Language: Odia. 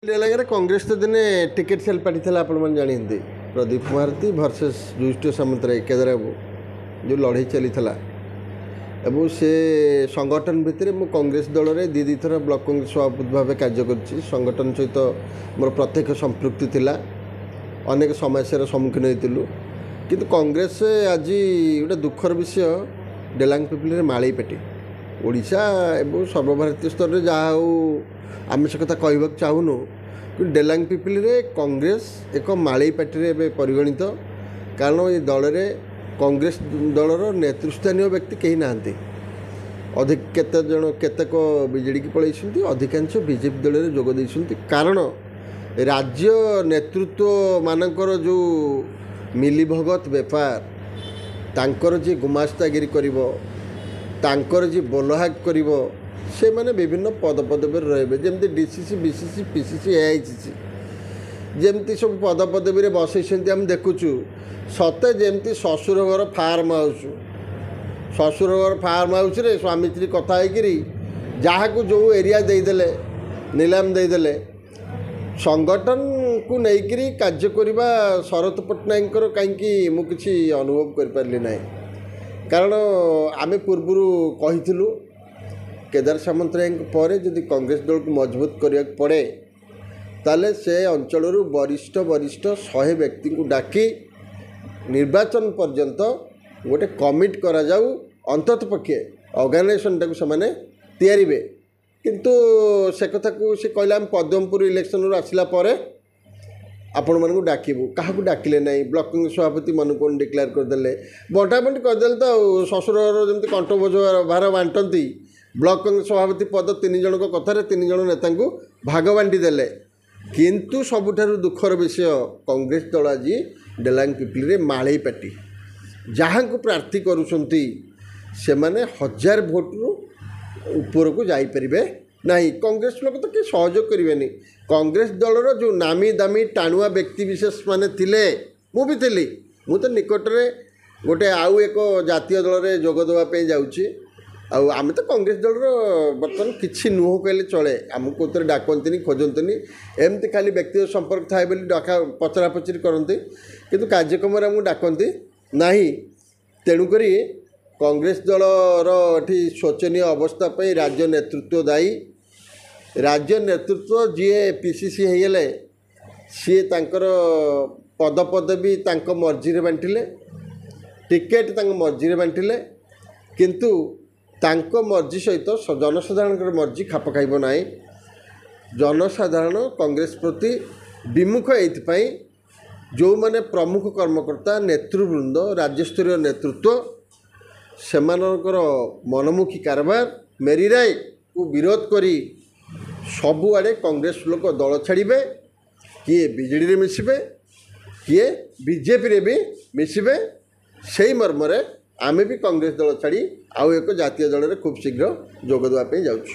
ଡେଲାଙ୍ଗରେ କଂଗ୍ରେସ ତ ଦିନେ ଟିକେଟ୍ ସେଲ୍ ପାଠିଥିଲା ଆପଣମାନେ ଜାଣିଛନ୍ତି। ପ୍ରଦୀପ ମହାରତୀ ଭର୍ସେସ୍ ଯୁଧିଷ୍ଠ ସାମନ୍ତରାୟ କେଦାର ବାବୁ ଯେଉଁ ଲଢ଼େଇ ଚାଲିଥିଲା ଏବଂ ସେ ସଂଗଠନ ଭିତରେ ମୁଁ କଂଗ୍ରେସ ଦଳରେ ଦୁଇ ଥର ବ୍ଲକ କଂଗ୍ରେସ ସଭାପତି ଭାବେ କାର୍ଯ୍ୟ କରିଛି। ସଂଗଠନ ସହିତ ମୋର ପ୍ରତ୍ୟକ୍ଷ ସମ୍ପୃକ୍ତି ଥିଲା। ଅନେକ ସମସ୍ୟାର ସମ୍ମୁଖୀନ ହୋଇଥିଲୁ। କିନ୍ତୁ କଂଗ୍ରେସ ଆଜି ଗୋଟେ ଦୁଃଖର ବିଷୟ, ଡେଲାଙ୍ଗ ପିପିଲିରେ ମାଳେଇ ପାଟି ଓଡ଼ିଶା ଏବଂ ସର୍ବଭାରତୀୟ ସ୍ତରରେ ଯାହା ହେଉ ଆମେ ସେ କଥା କହିବାକୁ ଚାହୁଁନୁ, କିନ୍ତୁ ଡେଲାଙ୍ଗ ପିପିଲିରେ କଂଗ୍ରେସ ଏକ ମାଳେଇ ପାଟିରେ ଏବେ ପରିଗଣିତ। କାରଣ ଏ ଦଳରେ କଂଗ୍ରେସ ଦଳର ନେତୃସ୍ଥାନୀୟ ବ୍ୟକ୍ତି କେହି ନାହାନ୍ତି। କେତେକ ବିଜେଡ଼ିକି ପଳାଇଛନ୍ତି, ଅଧିକାଂଶ ବିଜେପି ଦଳରେ ଯୋଗ ଦେଇଛନ୍ତି। କାରଣ ରାଜ୍ୟ ନେତୃତ୍ୱମାନଙ୍କର ଯେଉଁ ମିଲିଭଗତ ବେପାର, ତାଙ୍କର ଯିଏ ଗୁମାସ୍ତାଗିରି କରିବ, ତାଙ୍କର ଯିଏ ବୋଲହାକ କରିବ, ସେମାନେ ବିଭିନ୍ନ ପଦପଦବୀରେ ରହିବେ। ଯେମିତି ଡିସିସି, ବିସିସି, ପିସିସି, ଏଆଇସିସି ଯେମିତି ସବୁ ପଦପଦବୀରେ ବସେଇଛନ୍ତି ଆମେ ଦେଖୁଛୁ। ସତେ ଯେମିତି ଶ୍ୱଶୁର ଘର ଫାର୍ମ ହାଉସ୍। ଶ୍ୱଶୁର ଘର ଫାର୍ମ ହାଉସ୍ରେ ସ୍ୱାମୀ ସ୍ତ୍ରୀ କଥା ହେଇକିରି ଯାହାକୁ ଯେଉଁ ଏରିଆ ଦେଇଦେଲେ, ନିଲାମ ଦେଇଦେଲେ। ସଂଗଠନକୁ ନେଇକରି କାର୍ଯ୍ୟ କରିବା ଶରତ ପଟ୍ଟନାୟକଙ୍କର କାହିଁକି ମୁଁ କିଛି ଅନୁଭବ କରିପାରିଲି ନାହିଁ। କାରଣ ଆମେ ପୂର୍ବରୁ କହିଥିଲୁ କେଦାର ସାମନ୍ତରାୟଙ୍କ ପରେ ଯଦି କଂଗ୍ରେସ ଦଳକୁ ମଜବୁତ କରିବାକୁ ପଡ଼େ ତାହେଲେ ସେ ଅଞ୍ଚଳରୁ ବରିଷ୍ଠ 100 ବ୍ୟକ୍ତିଙ୍କୁ ଡାକି ନିର୍ବାଚନ ପର୍ଯ୍ୟନ୍ତ ଗୋଟେ କମିଟ୍ କରାଯାଉ, ଅନ୍ତତଃ ପକ୍ଷେ ଅର୍ଗାନାଇଜେସନଟାକୁ ସେମାନେ ତିଆରିବେ। କିନ୍ତୁ ସେ କଥାକୁ ସେ କହିଲା ଆମେ ପଦ୍ମପୁର ଇଲେକ୍ସନରୁ ଆସିଲା ପରେ ଆପଣମାନଙ୍କୁ ଡାକିବୁ। କାହାକୁ ଡାକିଲେ ନାହିଁ। ବ୍ଲକ କଂଗ୍ରେସ ସଭାପତି ମନକୁ ଡିକ୍ଲେୟାର କରିଦେଲେ, ବଣ୍ଟାବଣ୍ଟି କରିଦେଲେ। ତ ଶ୍ୱଶୁରଘର ଯେମିତି କଣ୍ଠଭୋଜ ଭାର ବାଣ୍ଟନ୍ତି, ବ୍ଲକ କଂଗ୍ରେସ ସଭାପତି ପଦ 3 ଜଣଙ୍କ କଥାରେ 3 ଜଣ ନେତାଙ୍କୁ ଭାଗ ବାଣ୍ଟି ଦେଲେ। କିନ୍ତୁ ସବୁଠାରୁ ଦୁଃଖର ବିଷୟ, କଂଗ୍ରେସ ଦଳ ଆଜି ଡେଲାଙ୍ଗ ପିପିଲିରେ ମାଳେଇ ପାଟି। ଯାହାଙ୍କୁ ପ୍ରାର୍ଥୀ କରୁଛନ୍ତି ସେମାନେ 1000 ଭୋଟରୁ ଉପରକୁ ଯାଇପାରିବେ ନାହିଁ। କଂଗ୍ରେସ ଲୋକ ତ କେହି ସହଯୋଗ କରିବେନି। କଂଗ୍ରେସ ଦଳର ଯେଉଁ ନାମୀ ଦାମୀ ଟାଣୁଆ ବ୍ୟକ୍ତିବିଶେଷ ମାନେ ଥିଲେ, ମୁଁ ବି ଥିଲି। ମୁଁ ତ ନିକଟରେ ଗୋଟେ ଆଉ ଏକ ଜାତୀୟ ଦଳରେ ଯୋଗ ଦେବା ପାଇଁ ଯାଉଛି। ଆଉ ଆମେ ତ କଂଗ୍ରେସ ଦଳର ବର୍ତ୍ତମାନ କିଛି ନୁହଁ କହିଲେ ଚଳେ। ଆମକୁ କୋଉଥିରେ ଡାକନ୍ତିନି, ଖୋଜନ୍ତିନି। ଏମିତି ଖାଲି ବ୍ୟକ୍ତିଗତ ସମ୍ପର୍କ ଥାଏ ବୋଲି ପଚରାପଚରି କରନ୍ତି, କିନ୍ତୁ କାର୍ଯ୍ୟକ୍ରମରେ ଆମକୁ ଡାକନ୍ତି ନାହିଁ। ତେଣୁକରି କଂଗ୍ରେସ ଦଳର ଏଠି ଶୋଚନୀୟ ଅବସ୍ଥା ପାଇଁ ରାଜ୍ୟ ନେତୃତ୍ୱ ଦାୟୀ। ରାଜ୍ୟ ନେତୃତ୍ୱ ଯିଏ ପିସିସି ହେଇଗଲେ, ସିଏ ତାଙ୍କର ପଦପଦବୀ ତାଙ୍କ ମର୍ଜିରେ ବାଣ୍ଟିଲେ, ଟିକେଟ୍ ତାଙ୍କ ମର୍ଜିରେ ବାଣ୍ଟିଲେ। କିନ୍ତୁ ତାଙ୍କ ମର୍ଜି ସହିତ ଜନସାଧାରଣଙ୍କର ମର୍ଜି ଖାପ ଖାଇବ ନାହିଁ। ଜନସାଧାରଣ କଂଗ୍ରେସ ପ୍ରତି ବିମୁଖ ଏଇଥିପାଇଁ, ଯେଉଁମାନେ ପ୍ରମୁଖ କର୍ମକର୍ତ୍ତା, ନେତୃବୃନ୍ଦ, ରାଜ୍ୟସ୍ତରୀୟ ନେତୃତ୍ୱ, ସେମାନଙ୍କର ମନମୁଖୀ କାରବାର, ମେରିରାୟକୁ ବିରୋଧ କରି ସବୁଆଡ଼େ କଂଗ୍ରେସ ଲୋକ ଦଳ ଛାଡ଼ିବେ। କିଏ ବିଜେଡ଼ିରେ ମିଶିବେ, କିଏ ବିଜେପିରେ ବି ମିଶିବେ। ସେହି ମର୍ମରେ ଆମେ ବି କଂଗ୍ରେସ ଦଳ ଛାଡ଼ି ଆଉ ଏକ ଜାତୀୟ ଦଳରେ ଖୁବ୍ ଶୀଘ୍ର ଯୋଗ ଦେବା ପାଇଁ ଯାଉଛୁ।